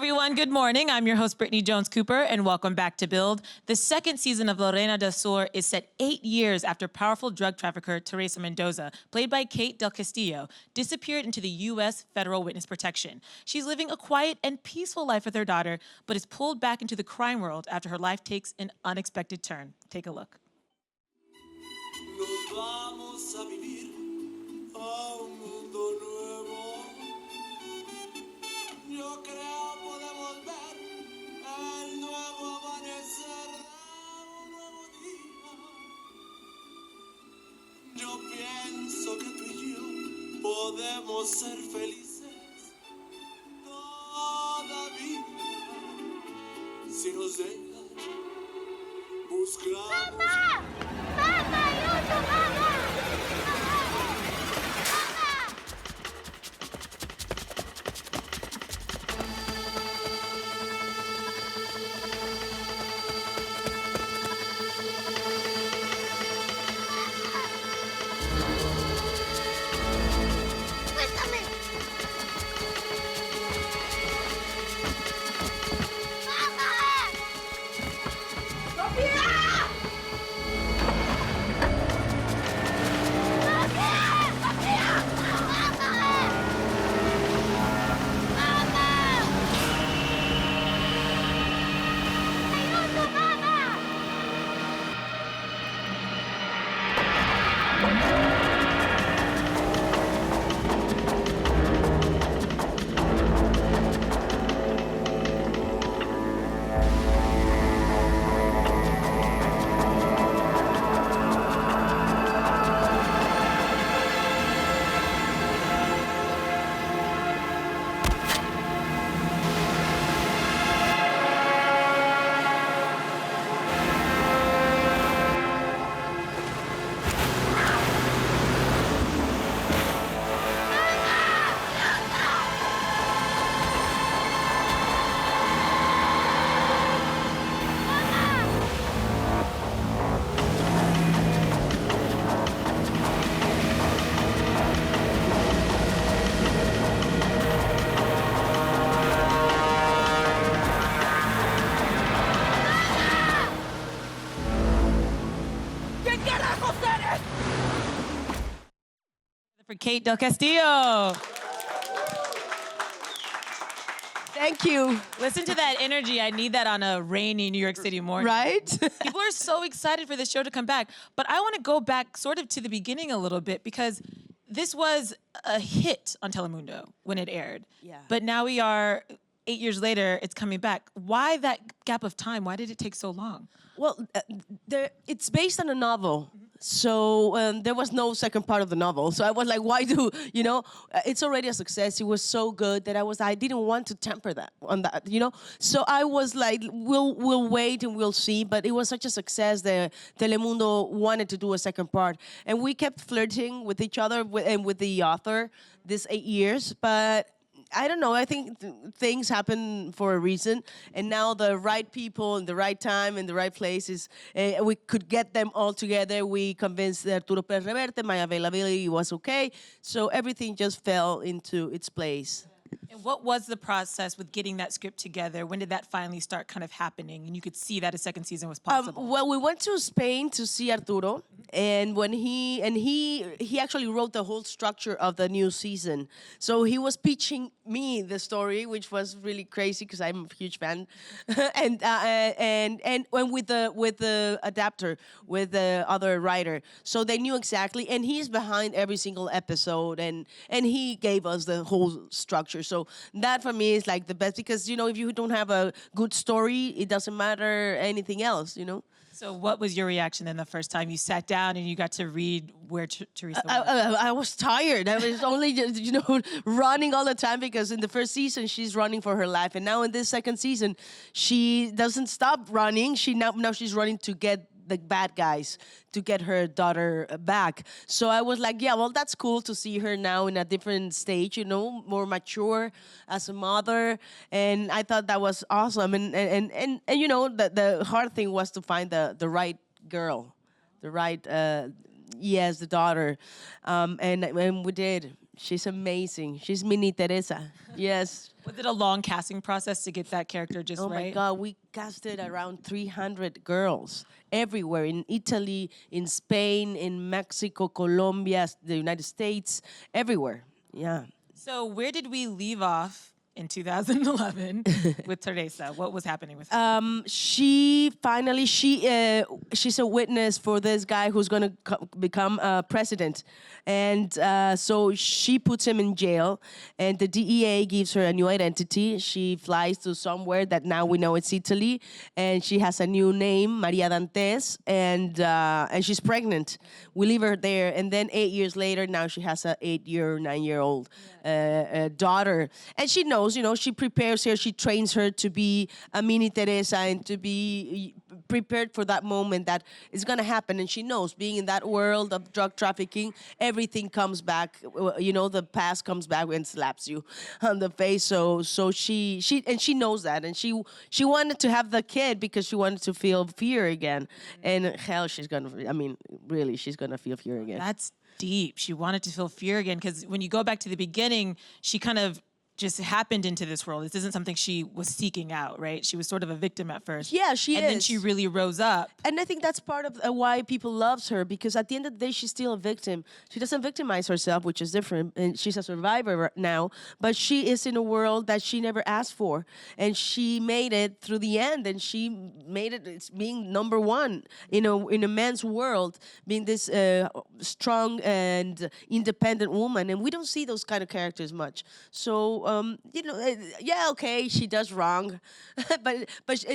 everyone. Good morning. I'm your host, Brittany Jones-Cooper, and welcome back to Build. The second season of Reina del Sur is set 8 years after powerful drug trafficker Teresa Mendoza, played by Kate del Castillo, disappeared into the U.S. federal witness protection. She's living a quiet and peaceful life with her daughter, but is pulled back into the crime world after her life takes an unexpected turn. Take a look. Nos vamos a vivir a un mundo nuevo. Yo creo podemos ver el nuevo amanecer de un nuevo día. Yo pienso que tú y yo podemos ser felices todavía si nos dejan buscar. ¡Mamá! ¡Mamá! ¡Ayuda, mamá! ¡Suéltame! ¡Mamá! ¡Sofía! For Kate del Castillo. Thank you. Listen to that energy. I need that on a rainy New York City morning. Right? People are so excited for this show to come back. But I want to go back sort of to the beginning a little bit because this was a hit on Telemundo when it aired. Yeah. But now we are 8 years later, it's coming back. Why that gap of time? Why did it take so long? Well, it's based on a novel. So there was no second part of the novel. So I was like, why do, it's already a success. It was so good that I didn't want to temper that on that, So I was like, we'll wait and we'll see. But it was such a success that Telemundo wanted to do a second part. And we kept flirting with each other and with the author this 8 years. But I don't know. I think things happen for a reason, and now the right people in the right time in the right places, we could get them all together. We convinced Arturo Pérez Reverte. My availability was okay, so everything just fell into its place. And what was the process with getting that script together? When did that finally start kind of happening? And you could see that a second season was possible. Well, we went to Spain to see Arturo, and when he actually wrote the whole structure of the new season. So he was pitching me the story, which was really crazy because I'm a huge fan, and with the adapter, with the other writer, so they knew exactly. And he's behind every single episode, and he gave us the whole structure. So that for me is like the best because if you don't have a good story, it doesn't matter anything else. So what was your reaction then the first time you sat down and you got to read where Teresa was? I was tired. I was only, running all the time because in the first season, she's running for her life. And now in this second season, she doesn't stop running. Now she's running to get the bad guys to get her daughter back. So I was like, yeah, well, that's cool to see her now in a different stage, more mature as a mother. And I thought that was awesome. And the hard thing was to find the right girl, the right, the daughter. And we did. She's amazing. She's mini Teresa. Yes. Was it a long casting process to get that character just Oh right? my God, we casted around 300 girls everywhere in Italy, in Spain, in Mexico, Colombia, the United States, everywhere. Yeah. So where did we leave off in 2011 with Teresa? What was happening with her? She finally she's a witness for this guy who's going to become president, and so she puts him in jail, and the DEA gives her a new identity. She flies to somewhere that now we know it's Italy, and she has a new name, Maria Dantes, and she's pregnant. We leave her there, and then 8 years later, now she has a 9-year-old daughter, and she knows, she prepares her, she trains her to be a mini Teresa and to be prepared for that moment that is going to happen. And she knows, being in that world of drug trafficking, everything comes back. The past comes back and slaps you on the face. So she knows that, and she wanted to have the kid because she wanted to feel fear again. And hell, she's gonna feel fear again. That's deep. She wanted to feel fear again, because when you go back to the beginning, she kind of just happened into this world. This isn't something she was seeking out, right? She was sort of a victim at first. Yeah, she is. And then she really rose up. And I think that's part of why people loves her, because at the end of the day, she's still a victim. She doesn't victimize herself, which is different, and she's a survivor now, but she is in a world that she never asked for, and she made it through the end, and she made it, it's being number one, in a man's world, being this strong and independent woman, and we don't see those kind of characters much. So, okay, she does wrong, but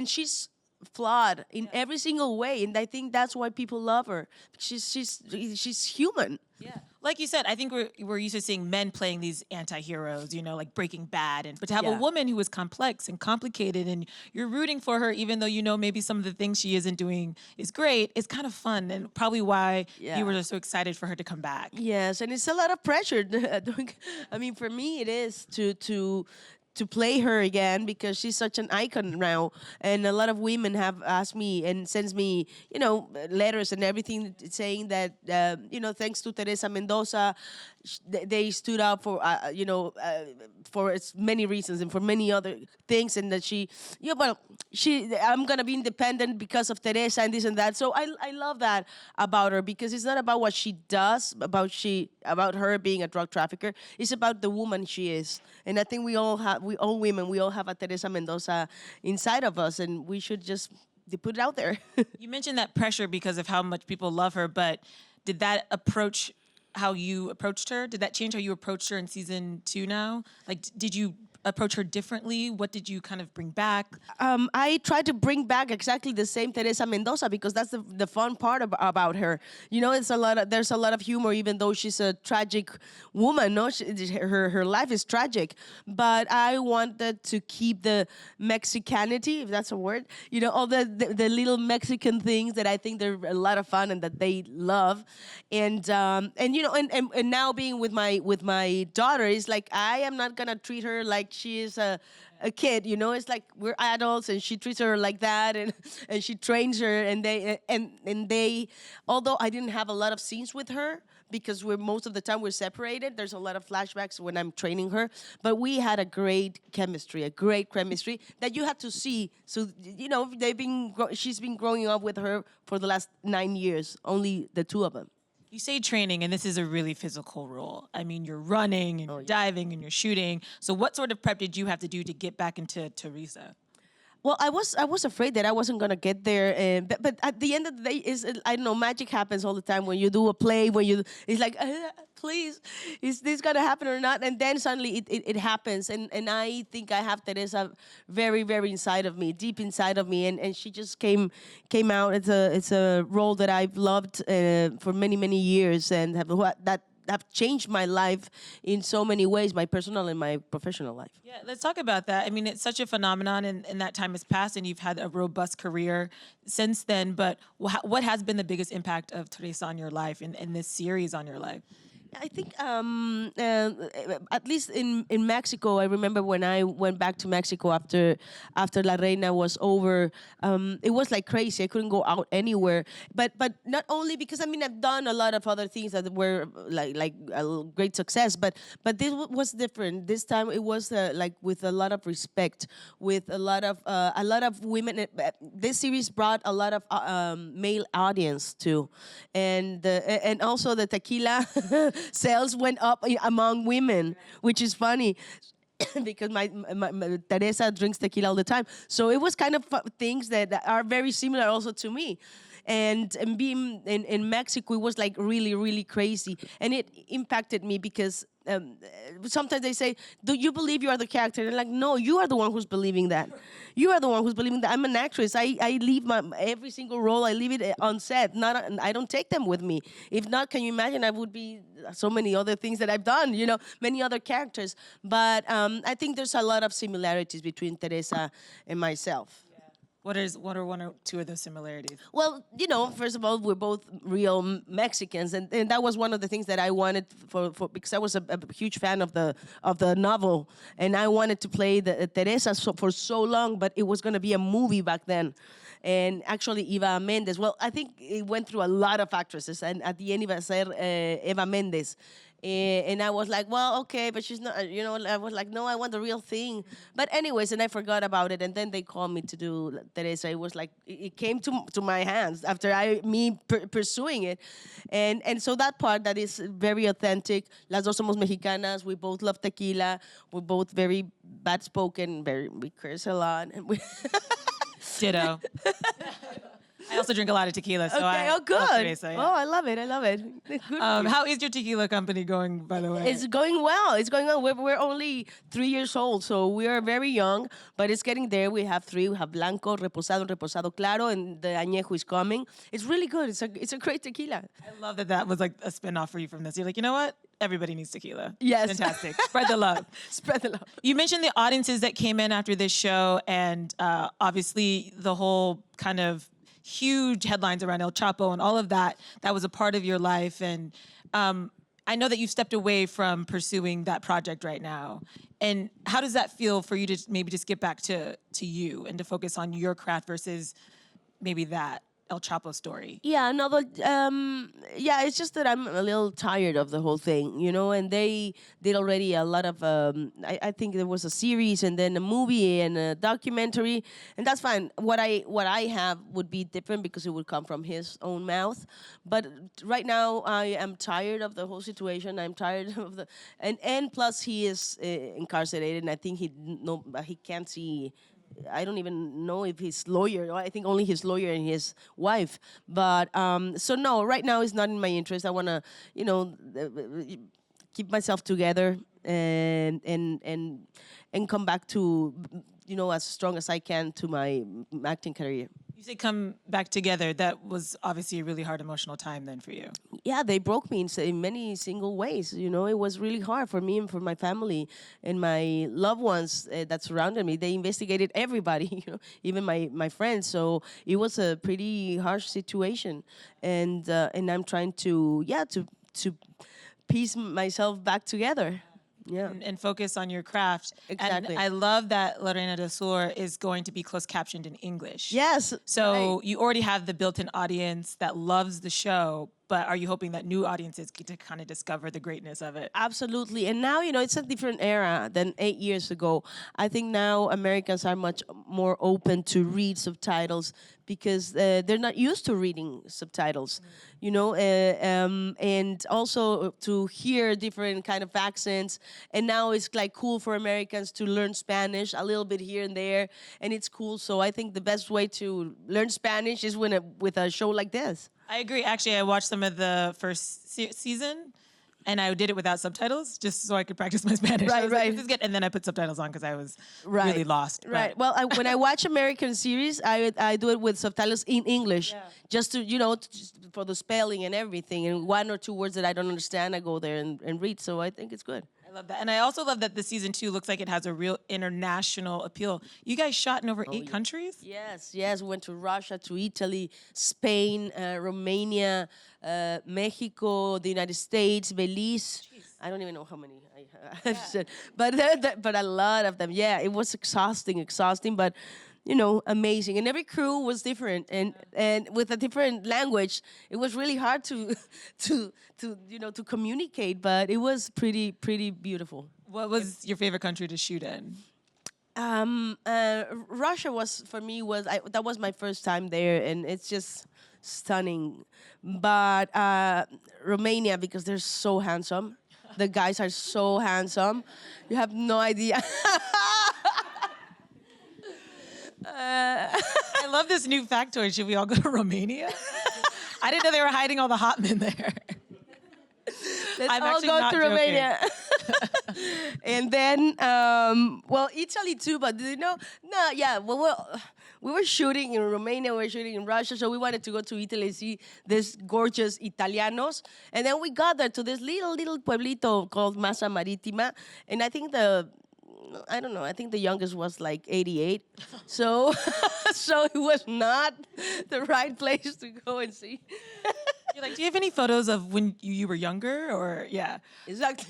she's flawed in every single way, and I think that's why people love her. She's human. Yeah. Like you said, I think we're used to seeing men playing these anti-heroes, like Breaking Bad, but to have a woman who is complex and complicated, and you're rooting for her, even though maybe some of the things she isn't doing is great, it's kind of fun, and probably why you were so excited for her to come back. Yes, and it's a lot of pressure. I mean, for me, it is to play her again, because she's such an icon now, and a lot of women have asked me and sends me, letters and everything saying that, thanks to Teresa Mendoza, they stood up for, for many reasons and for many other things, and that I'm gonna be independent because of Teresa and this and that. So I love that about her, because it's not about what she does, about her being a drug trafficker. It's about the woman she is, and I think we all women, we all have a Teresa Mendoza inside of us, and we should just put it out there. You mentioned that pressure because of how much people love her, but did that approach how you approached her? Did that change how you approached her in season 2 now? Like, did you approach her differently? What did you kind of bring back? I tried to bring back exactly the same Teresa Mendoza, because that's the fun part about her. There's a lot of humor, even though she's a tragic woman. No, her life is tragic. But I wanted to keep the Mexicanity, if that's a word. All the little Mexican things that I think they're a lot of fun and that they love. And now being with my daughter, is like, I am not gonna treat her like she is a kid, it's like we're adults, and she treats her like that, and she trains her, and they although I didn't have a lot of scenes with her, because most of the time we're separated, there's a lot of flashbacks when I'm training her, but we had a great chemistry that you had to see. So she's been growing up with her for the last 9 years, only the two of them. You say training, and this is a really physical role. I mean, you're running and you're diving and you're shooting. So what sort of prep did you have to do to get back into Teresa? Well, I was afraid that I wasn't gonna get there, but at the end of the day, I don't know, magic happens all the time when you do a play. It's like, please, is this gonna happen or not? And then suddenly it happens, and I think I have Teresa very, very inside of me, deep inside of me, and she just came out. It's a role that I've loved for many, many years, and have changed my life in so many ways, my personal and my professional life. Yeah, let's talk about that. I mean, it's such a phenomenon, and that time has passed, and you've had a robust career since then. But what has been the biggest impact of Teresa on your life and this series on your life? I think at least in Mexico, I remember when I went back to Mexico after La Reina was over, it was like crazy. I couldn't go out anywhere. But not only because I mean I've done a lot of other things that were like a great success, but this was different. This time it was like with a lot of respect, with a lot of women. This series brought a lot of male audience too, and also the tequila sales went up among women, which is funny. Because my Teresa drinks tequila all the time, so it was kind of things that are very similar also to me, and being in Mexico, it was like really crazy, and it impacted me because sometimes they say, "Do you believe you are the character?" And I'm like, "No, you are the one who's believing that. You are the one who's believing that. I'm an actress. I leave every single role. I leave it on set. I don't take them with me. If not, can you imagine? I would be so many other things that I've done. You know, many other characters. But I think there's a lot of similarities between Teresa and myself. What are one or two of those similarities? Well, you know, first of all, we're both real Mexicans, and that was one of the things that I wanted for because I was a huge fan of the novel, and I wanted to play the Teresa for so long, but it was going to be a movie back then. And actually, Eva Mendes. Well, I think it went through a lot of actresses, and at the end, iba a ser Eva Mendes. And I was like, well, okay, but she's not, you know, I was like, no, I want the real thing. But anyways, and I forgot about it. And then they called me to do Teresa. It was like, it came to my hands after me pursuing it. And so that part that is very authentic. Las dos somos mexicanas. We both love tequila. We're both very bad spoken. We curse a lot. And Ditto. I also drink a lot of tequila, so okay, I good. love Teresa, yeah. Oh, I love it. Good for you. How is your tequila company going, by the way? It's going well. It's going on. We're only 3 years old, so we are very young, but it's getting there. We have 3. We have Blanco, Reposado Claro, and the Añejo is coming. It's really good. It's a great tequila. I love that was like a spinoff for you from this. You're like, you know what? Everybody needs tequila. Yes. Fantastic. Spread the love. Spread the love. You mentioned the audiences that came in after this show, and obviously the whole kind of huge headlines around El Chapo and all of that was a part of your life. And I know that you've stepped away from pursuing that project right now. And how does that feel for you to maybe just get back to you and to focus on your craft versus maybe that El Chapo story? Yeah, no, but it's just that I'm a little tired of the whole thing, you know. And they did already a lot of. I think there was a series and then a movie and a documentary, and that's fine. What I have would be different because it would come from his own mouth. But right now, I am tired of the whole situation. I'm tired of and plus he is incarcerated, and I think he can't see. I don't even know if his lawyer, I think only his lawyer and his wife. But, so no, right now it's not in my interest. I want to, you know, keep myself together and come back to, you know, as strong as I can to my acting career. You say come back together. That was obviously a really hard emotional time then for you. Yeah, they broke me in many single ways. You know, it was really hard for me and for my family and my loved ones that surrounded me. They investigated everybody, you know, even my friends. So it was a pretty harsh situation, and I'm trying to piece myself back together. Yeah. And focus on your craft. Exactly. And I love that La Reina del Sur is going to be closed captioned in English. Yes. So right. you already have the built-in audience that loves the show, but are you hoping that new audiences get to kind of discover the greatness of it? Absolutely. And now, you know, it's a different era than 8 years ago. I think now Americans are much more open to read subtitles because they're not used to reading subtitles, you know, and also to hear different kind of accents. And now it's like cool for Americans to learn Spanish a little bit here and there, and it's cool. So I think the best way to learn Spanish is with a show like this. I agree. Actually, I watched some of the first season, and I did it without subtitles just so I could practice my Spanish. Right, I was like, right. this is good. And then I put subtitles on because I was Right. really lost. Right. But- Well, when I watch American series, I do it with subtitles in English, just to, you know, for the spelling and everything. And 1 or 2 words that I don't understand, I go there and read. So I think it's good. I love that. And I also love that the season 2 looks like it has a real international appeal. You guys shot in over 8 countries? Yes, yes. We went to Russia, to Italy, Spain, Romania, Mexico, the United States, Belize. I don't even know how many I've said, but a lot of them. Yeah, it was exhausting, but amazing. And every crew was different, and with a different language. It was really hard to to communicate, but it was pretty beautiful. What was your favorite country to shoot in? Russia was for me that was my first time there, and it's just stunning. But Romania, because they're so handsome, the guys are so handsome, you have no idea. I love this new factoid. Should we all go to Romania? I didn't know they were hiding all the hot men there. Let's I'm all actually go not to joking. Romania. And then, Italy too, but no, yeah, we were shooting in Romania, we were shooting in Russia, so we wanted to go to Italy and see this gorgeous Italianos. And then we got there to this little pueblito called Massa Marittima, and I think I think the youngest was like 88. So, so it was not the right place to go and see. You're like, do you have any photos of when you were younger? Or, yeah. Exactly.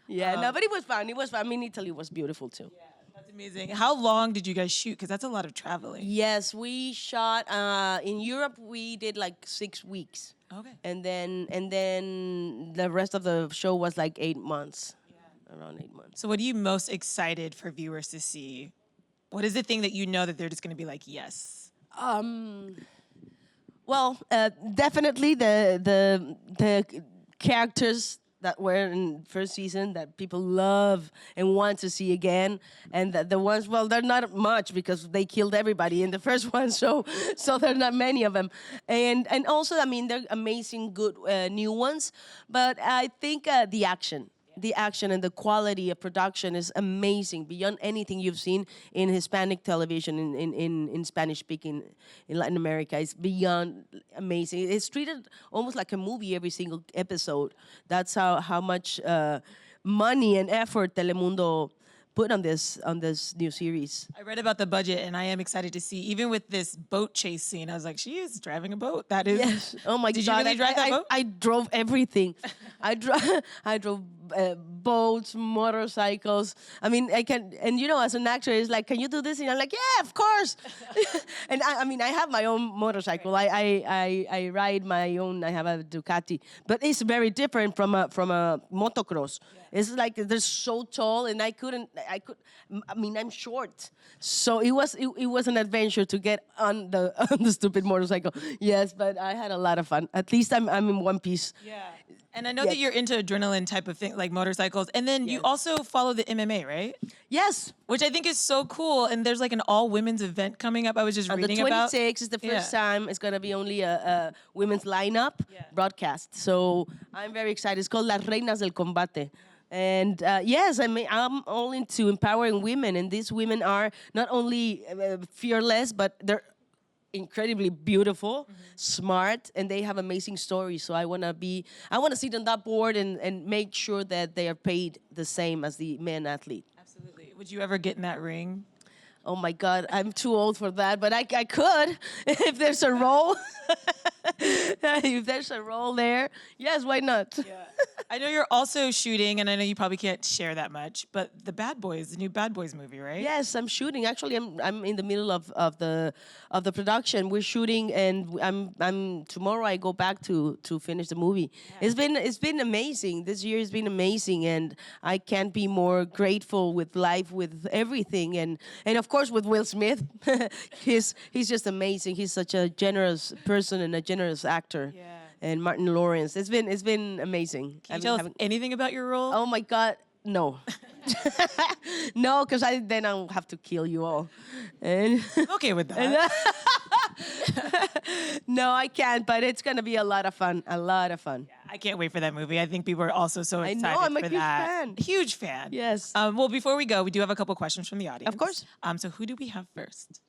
Yeah, no, but it was fun. It was fun. I mean, Italy was beautiful too. Yeah, that's amazing. How long did you guys shoot? Because that's a lot of traveling. Yes, we shot in Europe. We did like 6 weeks. Okay. And then the rest of the show was like 8 months. Around 8 months. So what are you most excited for viewers to see? What is the thing that you know that they're just going to be like, yes? Well, definitely the characters that were in first season that people love and want to see again, and the ones, well, they're not much because they killed everybody in the first one, so there are not many of them, and also, I mean, they're amazing, good new ones, but I think the action and the quality of production is amazing, beyond anything you've seen in Hispanic television, in Spanish-speaking in Latin America. It's beyond amazing. It's treated almost like a movie every single episode. That's how much money and effort Telemundo put on this new series. I read about the budget, and I am excited to see, even with this boat chase scene, I was like, she is driving a boat. That is... Yes. Oh, my God. Did you really drive that boat? I drove everything. I drove boats, motorcycles. I mean, I can, and as an actor, it's like, can you do this? And I'm like, yeah, of course. And I have my own motorcycle. I ride my own. I have a Ducati, but it's very different from a motocross. Yeah. It's like they're so tall, and I mean, I'm short, so it was an adventure to get on the stupid motorcycle. Yes, but I had a lot of fun. At least I'm in one piece. Yeah. And I know that you're into adrenaline type of thing, like motorcycles. And then you also follow the MMA, right? Yes. Which I think is so cool. And there's like an all-women's event coming up I was just reading about. The 26th is the first time. It's going to be only a women's lineup broadcast. So I'm very excited. It's called Las Reinas del Combate. And yes, I mean, I'm all into empowering women. And these women are not only fearless, but they're incredibly beautiful, smart, and they have amazing stories. So I want to sit on that board and make sure that they are paid the same as the men athlete. Absolutely. Would you ever get in that ring? Oh my God, I'm too old for that, but I could if there's a role. If there's a role there, yes, why not? Yeah. I know you're also shooting, and I know you probably can't share that much, but the new Bad Boys movie, right? Yes, I'm shooting. Actually, I'm in the middle of the production. We're shooting, and I'm tomorrow. I go back to finish the movie. Yeah. It's been amazing. This year has been amazing, and I can't be more grateful with life, with everything, and of course with Will Smith. he's just amazing. He's such a generous person and a generous actor. Yeah. And Martin Lawrence. It's been amazing. Can you tell us anything about your role? Oh my God, no. No, because then I'll have to kill you all. And I'm okay with that. No, I can't, but it's going to be a lot of fun. A lot of fun. Yeah, I can't wait for that movie. I think people are also so excited for that. I know, I'm a huge fan. Huge fan. Yes. Well, before we go, we do have a couple questions from the audience. Of course. So who do we have first?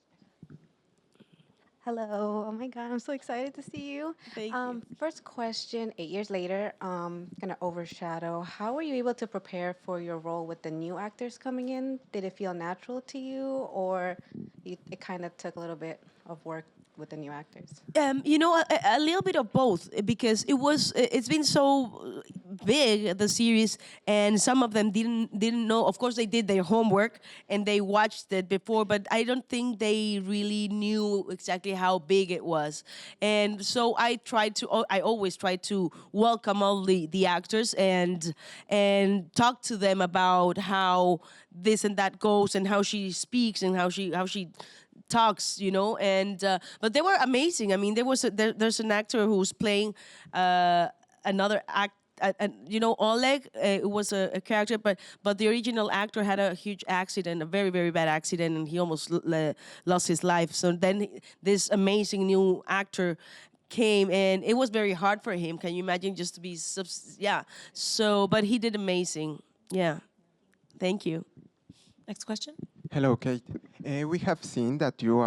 Hello. Oh my God, I'm so excited to see you. Thank you. First question, 8 years later, gonna overshadow. How were you able to prepare for your role with the new actors coming in? Did it feel natural to you, or it kind of took a little bit of work with the new actors? A little bit of both because it's been so big, the series, and some of them didn't know. Of course, they did their homework and they watched it before, but I don't think they really knew exactly how big it was. And so I always try to welcome all the actors and talk to them about how this and that goes and how she speaks and how she talks, and but they were amazing. I mean, there's an actor who's playing another act. Oleg, it was a character, but the original actor had a huge accident, a very, very bad accident, and he almost lost his life. So then this amazing new actor came, and it was very hard for him. Can you imagine just to be, yeah. So, but he did amazing. Yeah. Thank you. Next question. Hello, Kate. We have seen that you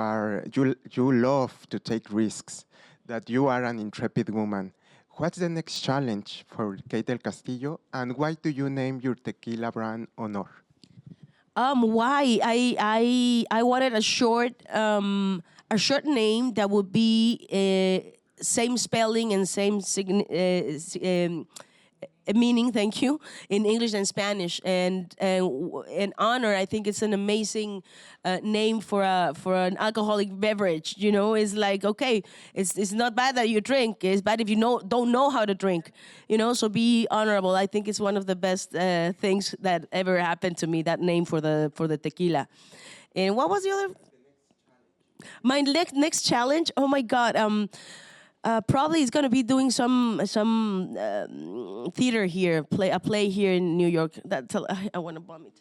love to take risks, that you are an intrepid woman. What's the next challenge for Kate del Castillo, and why do you name your tequila brand Honor? Why? I wanted a short name that would be same spelling and same meaning, thank you, in English and Spanish. And Honor, I think it's an amazing name for an alcoholic beverage. It's like, okay, it's not bad that you drink. It's bad if you don't know how to drink. So be honorable. I think it's one of the best things that ever happened to me. That name for the tequila. And what was the other? My next challenge. Oh my God. Probably it's gonna be doing some theater here, a play here in New York. I want to vomit.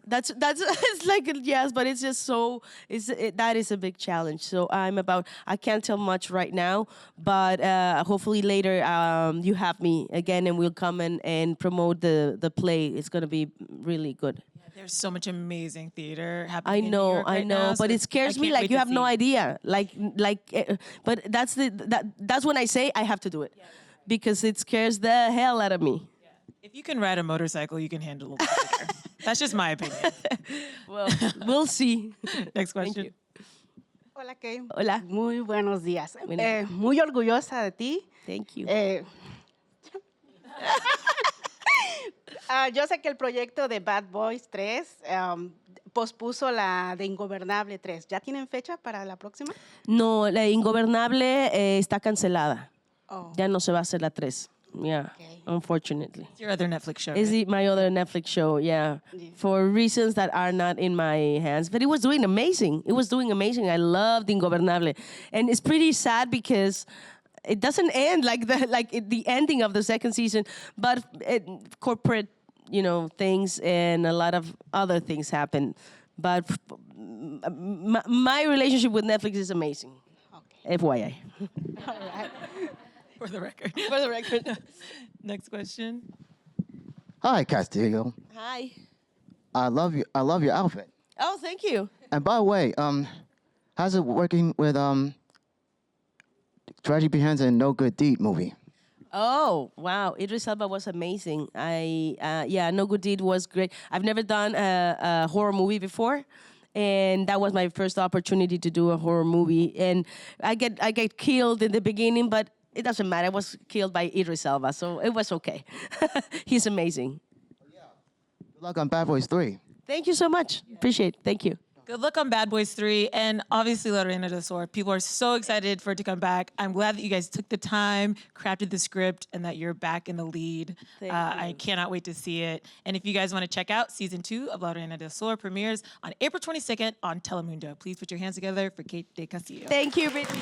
That's it's like yes, but it's just so that is a big challenge. So I can't tell much right now, but hopefully later you have me again and we'll come and promote the play. It's gonna be really good. There's so much amazing theater happening. I know, in New York right now, but so it scares I me can't like wait you to have no see. idea. But that's when I say I have to do it, because it scares the hell out of me. If you can ride a motorcycle, you can handle a little bigger. That's just my opinion. Well, we'll see. Next Thank question. you. Hola, Kay. Hola. Muy buenos días. Buenos Muy orgullosa de ti. Thank you. Yo sé que el proyecto de Bad Boys 3 pospuso la de Ingobernable 3. ¿Ya tienen fecha para la próxima? No, la Ingobernable está cancelada. Oh. Ya no se va a hacer la 3. Yeah, Okay. unfortunately. It's your other Netflix show. Is right? it my other Netflix show? Yeah. For reasons that are not in my hands. But it was doing amazing. I loved Ingobernable. And it's pretty sad because it doesn't end like the ending of the second season, but corporate, things and a lot of other things happen. But my relationship with Netflix is amazing. Okay. FYI. All right. For the record. For the record. Next question. Hi, Castillo. Hi. I love your outfit. Oh, thank you. And by the way, how's it working with Tragedy Behind a No Good Deed movie? Oh, wow. Idris Elba was amazing. No Good Deed was great. I've never done a horror movie before. And that was my first opportunity to do a horror movie. And I get killed in the beginning, but it doesn't matter. I was killed by Idris Elba, so it was okay. He's amazing. Good luck on Bad Boys 3. Thank you so much. Appreciate it. Thank you. Good luck on Bad Boys 3 and obviously La Reina del Sur. People are so excited for it to come back. I'm glad that you guys took the time, crafted the script, and that you're back in the lead. Thank I you. cannot wait to see it. And if you guys want to check out season 2 of La Reina del Sur, premieres on April 22nd on Telemundo. Please put your hands together for Kate del Castillo. Thank you, Brittany.